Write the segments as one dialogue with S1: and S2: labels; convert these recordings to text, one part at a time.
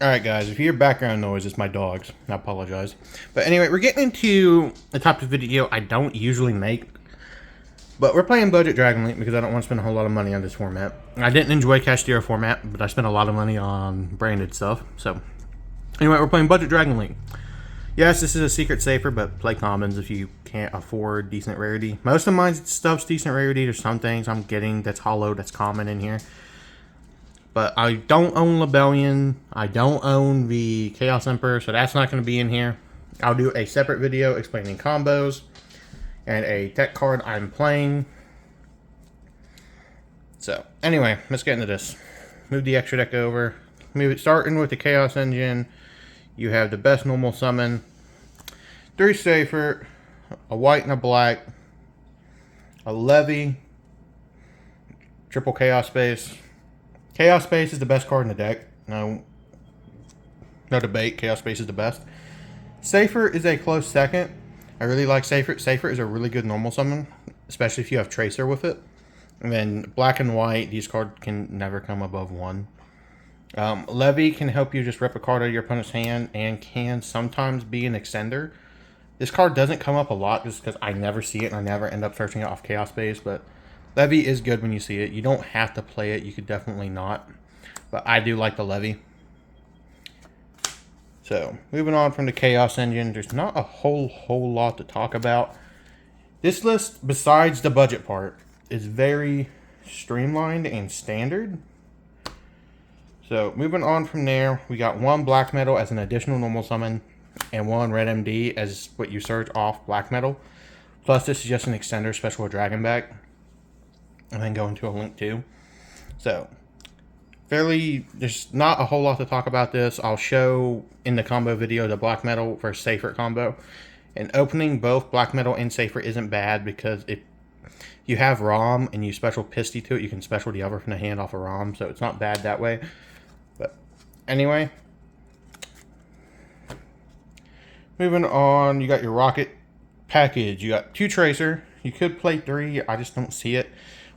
S1: Alright guys, if you hear background noise, it's my dogs. I apologize. But anyway, we're getting into the type of video I don't usually make. But we're playing Budget Dragon Link because I don't want to spend a whole lot of money on this format. I didn't enjoy Castillo format, but I spent a lot of money on branded stuff. So, anyway, we're playing Budget Dragon Link. Yes, this is a secret safer, but play commons if you can't afford decent rarity. Most of my stuff's decent rarity. There's some things I'm getting that's hollow, that's common in here. But I don't own Lebellion. I don't own the Chaos Emperor, so that's not going to be in here. I'll do a separate video explaining combos and a tech card I'm playing. So, anyway, let's get into this. Move the extra deck over. Move it starting with the Chaos Engine. You have the best normal summon. 3 Safer, a white and a black, a Levy, triple Chaos Space. Chaos Space is the best card in the deck. No debate. Chaos Space is the best. Safer is a close second. I really like Safer. Safer is a really good normal summon, especially if you have Tracer with it. And then black and white, these cards can never come above 1. Levy can help you just rip a card out of your opponent's hand and can sometimes be an extender. This card doesn't come up a lot just because I never see it and I never end up searching it off Chaos Space, but Levy is good when you see it. You don't have to play it. You could definitely not. But I do like the Levy. So, moving on from the Chaos Engine, there's not a whole lot to talk about. This list, besides the budget part, is very streamlined and standard. So, moving on from there, we got 1 Black Metal as an additional normal summon and 1 Red MD as what you search off Black Metal. Plus, this is just an extender special Dragon Back. And then go into a link too. So, there's not a whole lot to talk about this. I'll show in the combo video the Black Metal versus Safer combo. And opening both Black Metal and Safer isn't bad because if you have ROM and you special Pisty to it, you can special the other from the hand off of ROM. So it's not bad that way. But anyway. Moving on, you got your Rocket package. You got 2 Tracer. You could play 3. I just don't see it.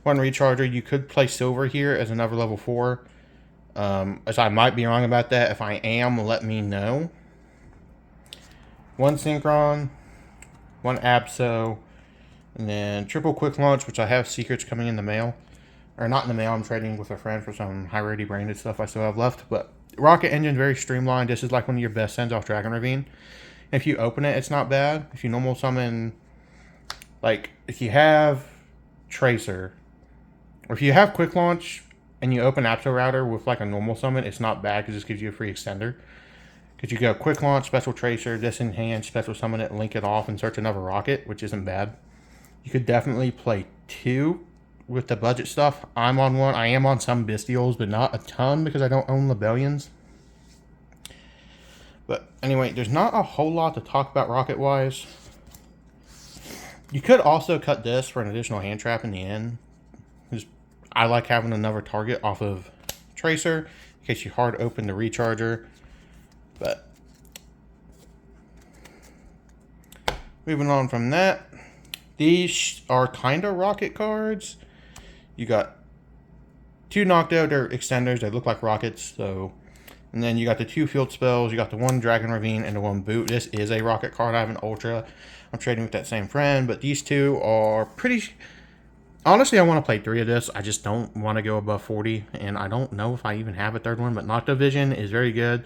S1: 1 Recharger. You could play Silver here as another level 4. As I might be wrong about that. If I am, let me know. 1 Synchron. 1 Abso. And then triple Quick Launch, which I have secrets coming in the mail. Or not in the mail. I'm trading with a friend for some high rarity branded stuff I still have left. But Rocket Engine, very streamlined. This is like one of your best sends off Dragon Ravine. If you open it, it's not bad. If you normal summon, like, if you have Tracer, or if you have Quick Launch and you open Apto Router with like a normal summon, it's not bad because this gives you a free extender. Because you go Quick Launch, Special Tracer, this in hand, Special Summon it, link it off, and search another Rocket, which isn't bad. You could definitely play 2 with the budget stuff. I'm on 1. I am on some Bestials, but not a ton because I don't own Lebellions. But anyway, there's not a whole lot to talk about Rocket-wise. You could also cut this for an additional hand trap in the end. I like having another target off of Tracer in case you hard open the Recharger. But moving on from that, these are kind of Rocket cards. You got 2 knocked out, they're extenders, they look like rockets, so. And then you got the 2 field spells, you got the 1 Dragon Ravine and the 1 Boot. This is a Rocket card. I have an Ultra. I'm trading with that same friend, but these 2 are pretty. Honestly, I want to play 3 of this. I just don't want to go above 40, and I don't know if I even have a 3rd one, but Nocto Vision is very good.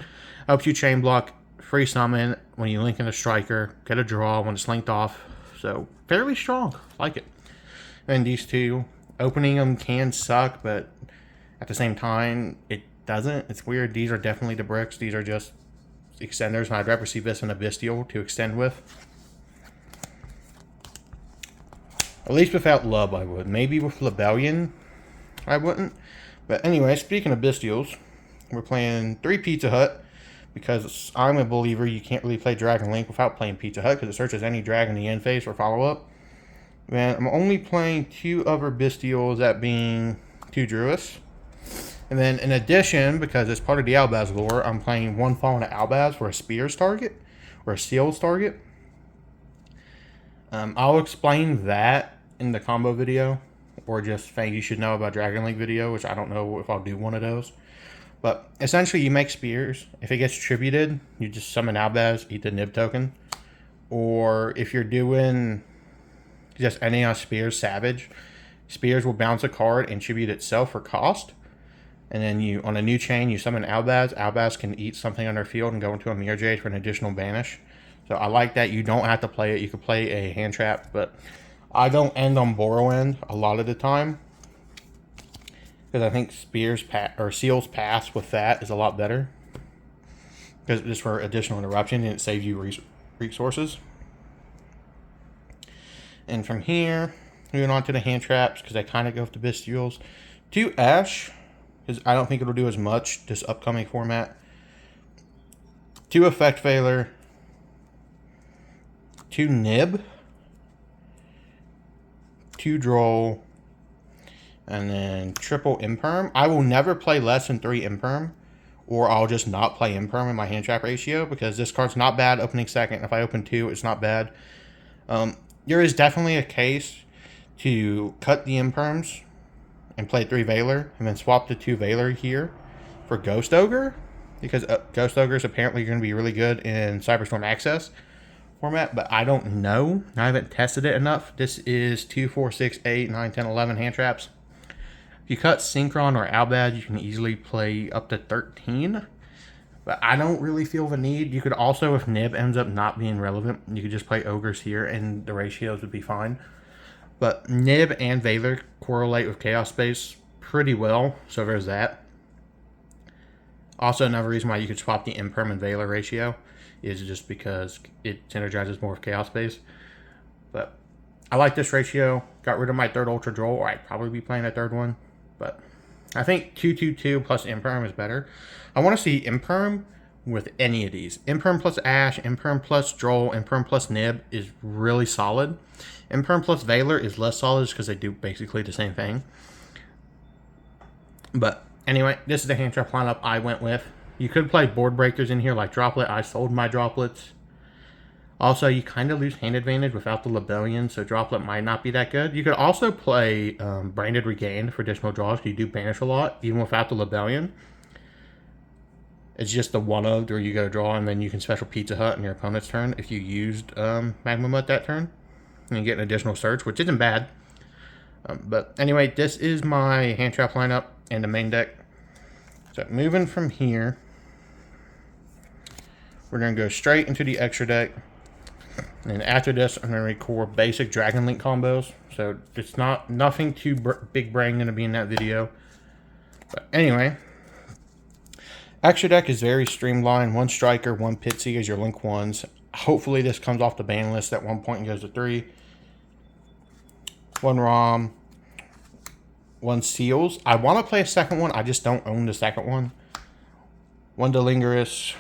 S1: Helps you chain block, free summon when you link in a striker, get a draw when it's linked off. So, fairly strong. Like it. And these 2, opening them can suck, but at the same time, it doesn't. It's weird. These are definitely the bricks. These are just extenders, and I'd rather see this than a Bestial to extend with. At least without Lub, I would. Maybe with Lebellion, I wouldn't. But anyway, speaking of Bestials, we're playing 3 Pizza Hut. Because I'm a believer you can't really play Dragon Link without playing Pizza Hut. Because it searches any dragon in the end phase for follow-up. And I'm only playing 2 other Bestials, that being 2 Druids. And then in addition, because it's part of the Albaz lore, I'm playing 1 Fallen Albaz for a Spears target. Or a Seals target. I'll explain that in the combo video, or just things you should know about Dragon Link video, which I don't know if I'll do one of those. But essentially, you make spears. If it gets tributed, you just summon Albaz, eat the nib token. Or if you're doing just ending on spears, savage, spears will bounce a card and tribute itself for cost. And then you, on a new chain, you summon Albaz. Albaz can eat something on their field and go into a Mirror Jade for an additional banish. So I like that. You don't have to play it. You could play a hand trap, but I don't end on Borrow End a lot of the time, because I think Spears or Seals Pass with that is a lot better, because just for additional interruption and it saves you resources. And from here, moving on to the hand traps, because I kind of go with the Bestials. 2 Ash, because I don't think it'll do as much this upcoming format. 2 Effect Veiler. 2 Nib. 2 Droll. And then triple Imperm. I will never play less than 3 Imperm, or I'll just not play Imperm in my hand trap ratio, because this card's not bad opening second. If I open 2, it's not bad. There is definitely a case to cut the Imperms and play 3 Veiler, and then swap the 2 Veiler here for Ghost Ogre, because Ghost Ogre is apparently going to be really good in Cyberstorm Access format, but I don't know. I haven't tested it enough. This is 2, 4, 6, 8, 9, 10, 11 hand traps. If you cut Synchron or Albad, you can easily play up to 13. But I don't really feel the need. You could also, if Nib ends up not being relevant, you could just play Ogres here and the ratios would be fine. But Nib and Veiler correlate with Chaos Space pretty well, so there's that. Also, another reason why you could swap the Imperm and Veiler ratio is just because it synergizes more with Chaos Space. But I like this ratio. Got rid of my 3rd Ultra Droll, or I'd probably be playing a 3rd one. But I think 2/2/2 plus Imperm is better. I want to see Imperm with any of these. Imperm plus Ash, Imperm plus Droll, Imperm plus Nib is really solid. Imperm plus Veiler is less solid because they do basically the same thing. But anyway, this is the hand trap lineup I went with. You could play board breakers in here like Droplet. I sold my Droplets. Also, you kind of lose hand advantage without the Lebellion, so Droplet might not be that good. You could also play Branded Regain for additional draws, because you do banish a lot, even without the Lebellion. It's just the one-of where you go draw, and then you can special Pizza Hut on your opponent's turn if you used Magma Mud that turn. And you get an additional search, which isn't bad. But anyway, this is my hand trap lineup and the main deck. So moving from here, we're going to go straight into the extra deck. And after this, I'm going to record basic Dragon Link combos. So it's nothing too big brain going to be in that video. But anyway, extra deck is very streamlined. 1 Striker, 1 Pitsy as your Link 1s. Hopefully this comes off the ban list at one point and goes to 3. 1 Rom. 1 Seals. I want to play a second one. I just don't own the second one. 1 Delingerous.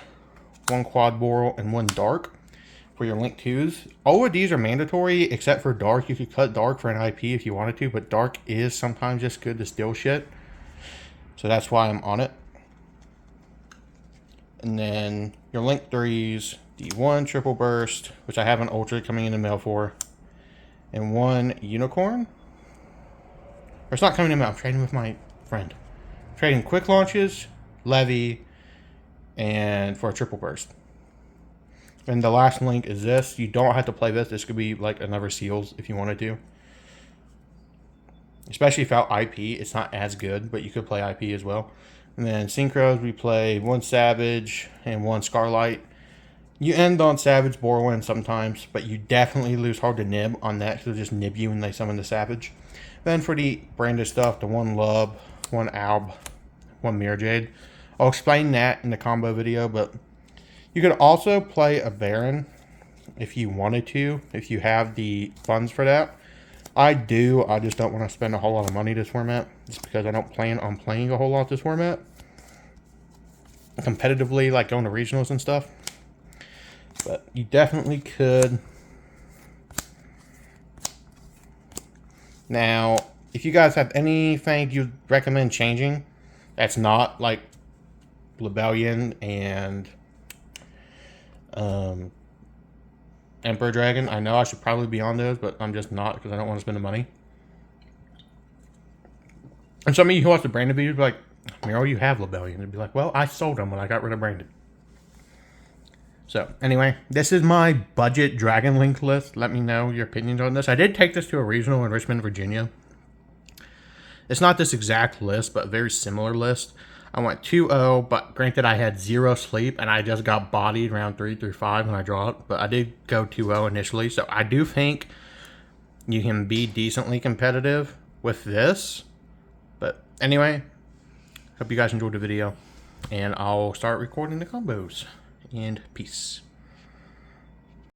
S1: 1 Quad Boral. And 1 Dark for your Link 2s. All of these are mandatory except for Dark. You could cut Dark for an IP if you wanted to, but Dark is sometimes just good to steal shit. So that's why I'm on it. And then your Link 3s, the 1 Triple Burst, which I have an Ultra coming in the mail for, and 1 Unicorn. Or it's not coming in the mail, I'm trading with my friend. I'm trading Quick Launches, Levy, and for a Triple Burst. And the last link is this. You don't have to play this. This could be like another Seals if you wanted to. Especially without IP, it's not as good, but you could play IP as well. And then Synchros, we play 1 Savage and 1 Scarlight. You end on Savage Borwin sometimes, but you definitely lose hard to nib on that, so they'll just nib you when they summon the Savage. Then for the branded stuff, the 1 Lub, 1 Alb, 1 Mirror Jade. I'll explain that in the combo video, but you could also play a Baron if you wanted to, if you have the funds for that. I do, I just don't want to spend a whole lot of money this format, just because I don't plan on playing a whole lot this format. Competitively, like going to regionals and stuff. But you definitely could. Now, if you guys have anything you'd recommend changing, that's not like Lebellion and Emperor Dragon. I know I should probably be on those, but I'm just not because I don't want to spend the money. And some of you who watch the branded videos be like, I mean, or you have Lebellion. It'd be like, well, I sold them when I got rid of Brandon. So, anyway, this is my budget Dragon Link list. Let me know your opinions on this. I did take this to a regional in Richmond, Virginia. It's not this exact list, but a very similar list. I went 2-0, but granted I had 0 sleep, and I just got bodied round 3 through 5 when I dropped. But I did go 2-0 initially, so I do think you can be decently competitive with this. But anyway, hope you guys enjoyed the video, and I'll start recording the combos. And peace.